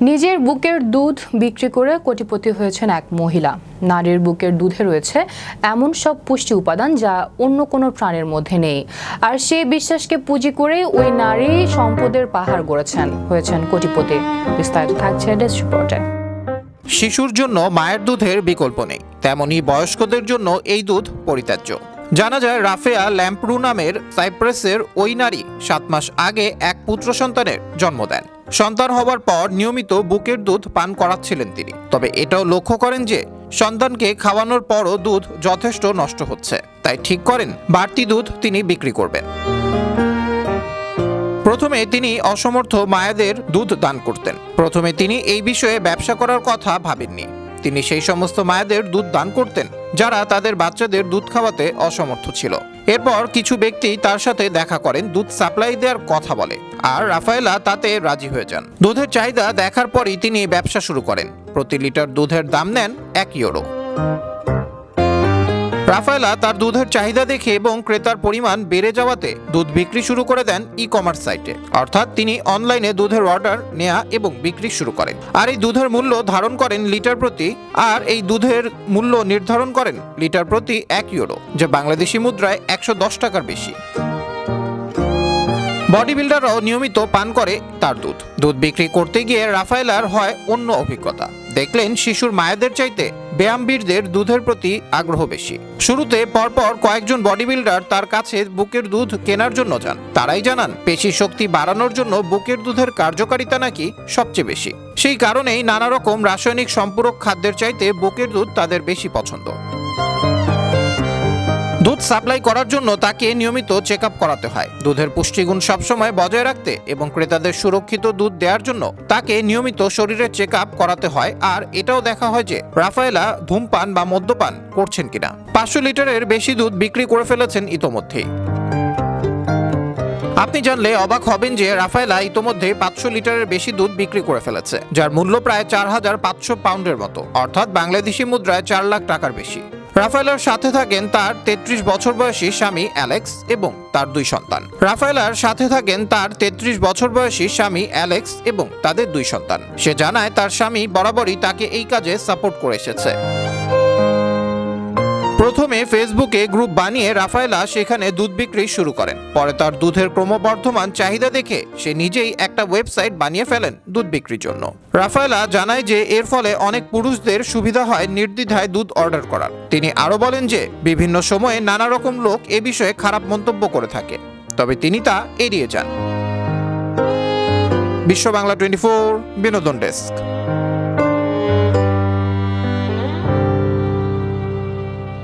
নিজের বুকের দুধ বিক্রি করে কোটিপতি হয়েছেন এক মহিলা। নারীর বুকের দুধে রয়েছে এমন সব পুষ্টি উপাদান যা অন্য কোনো প্রাণীর মধ্যে নেই, আর সেই বিশ্বাসকে পুঁজি করে ওই নারী সম্পদের পাহাড় হয়েছেন কোটিপতি। বিস্তারিত থাকছে ডেস্ক রিপোর্টে। শিশুর জন্য মায়ের দুধের বিকল্প নেই, তেমনি বয়স্কদের জন্য এই দুধ পরিত্যাজ্য। জানা যায়, রাফেয়া ল্যাম্প্রু নামের সাইপ্রাসের ওই নারী 7 মাস আগে এক পুত্র সন্তানের জন্ম দেন। সন্তান হবার পর নিয়মিত বুকের দুধ পান করাচ্ছিলেন তিনি। তবে এটাও লক্ষ্য করেন যে সন্তানকে খাওয়ানোর পরও দুধ যথেষ্ট নষ্ট হচ্ছে, তাই ঠিক করেন বাড়তি দুধ তিনি বিক্রি করবেন। প্রথমে তিনি অসমর্থ মায়েদের দুধ দান করতেন। প্রথমে তিনি এই বিষয়ে ব্যবসা করার কথা ভাবেননি। তিনি সেই সমস্ত মায়েদের দুধ দান করতেন যারা তাদের বাচ্চাদের দুধ খাওয়াতে অসমর্থ ছিল। এরপর কিছু ব্যক্তি তার সাথে দেখা করেন, দুধ সাপ্লাই দেওয়ার কথা বলে, আর রাফায়েলা তাতে রাজি হয়ে যান। দুধের চাহিদা দেখার পরই তিনি ব্যবসা শুরু করেন। প্রতি লিটার দুধের দাম নেন 1 ইউরো। রাফায়েলা তার দুধের চাহিদা দেখে এবং ক্রেতার পরিমাণ বেড়ে যাওয়াতে দুধ বিক্রি শুরু করে দেন ই-কমার্স সাইটে। অর্থাৎ তিনি অনলাইনে দুধের অর্ডার নেওয়া এবং বিক্রি শুরু করেন। আর এই দুধের মূল্য ধারণ করেন লিটার প্রতি, লিটার প্রতি 1 ইউরো, যা বাংলাদেশি মুদ্রায় 110 টাকার বেশি। বডি বিল্ডাররাও নিয়মিত পান করে তার দুধ বিক্রি করতে গিয়ে রাফায়েলার হয় অন্য অভিজ্ঞতা। দেখলেন শিশুর মায়েদের চাইতে ব্যায়ামবীরদের দুধের প্রতি আগ্রহ বেশি। শুরুতে পরপর কয়েকজন বডি বিল্ডার তার কাছে বুকের দুধ কেনার জন্য যান। তারাই জানান, পেশি শক্তি বাড়ানোর জন্য বুকের দুধের কার্যকারিতা নাকি সবচেয়ে বেশি। সেই কারণেই নানা রকম রাসায়নিক সম্পূরক খাদ্যের চাইতে বুকের দুধ তাদের বেশি পছন্দ। দুধ সাপ্লাই করার জন্য তাকে নিয়মিত চেক আপ করাতে হয়। দুধের পুষ্টিগুণ সবসময় বজায় রাখতে এবং ক্রেতাদের সুরক্ষিত দুধ দেওয়ার জন্য তাকে নিয়মিত শরীরের চেক আপ করাতে হয়। আর এটাও দেখা হয় যে রাফায়েলা ধূমপান বা মদ্যপান করছেন কিনা। 500 লিটারের বেশি দুধ বিক্রি করে ফেলেছেন ইতোমধ্যেই। আপনি জানলে অবাক হবেন যে রাফায়েলা ইতোমধ্যে 500 লিটারের বেশি দুধ বিক্রি করে ফেলেছে, যার মূল্য প্রায় 4500 পাউন্ডের মতো, অর্থাৎ বাংলাদেশি মুদ্রায় 4 লাখ টাকার বেশি। রাফায়েলার সাথে থাকেন তার 33 বছর বয়সী স্বামী অ্যালেক্স এবং তার 2 সন্তান। সে জানায়, তার স্বামী বরাবরই তাকে এই কাজে সাপোর্ট করে এসেছে। প্রথমে ফেসবুকে গ্রুপ বানিয়ে রাফায়েলা সেখানে দুধ বিক্রি শুরু করেন। পরে তার দুধের ক্রমবর্ধমান চাহিদা দেখে সে নিজেই একটা ওয়েবসাইট বানিয়ে ফেলেন দুধ বিক্রির জন্য। রাফায়েলা জানায় যে এর ফলে অনেক পুরুষদের সুবিধা হয় নির্দ্বিধায় দুধ অর্ডার করার। তিনি আরো বলেন যে বিভিন্ন সময়ে নানা রকম লোক এ বিষয়ে খারাপ মন্তব্য করে থাকে, তবে তিনি তা এড়িয়ে যান। বিশ্ব বাংলা 24 বিনোদন ডেস্ক।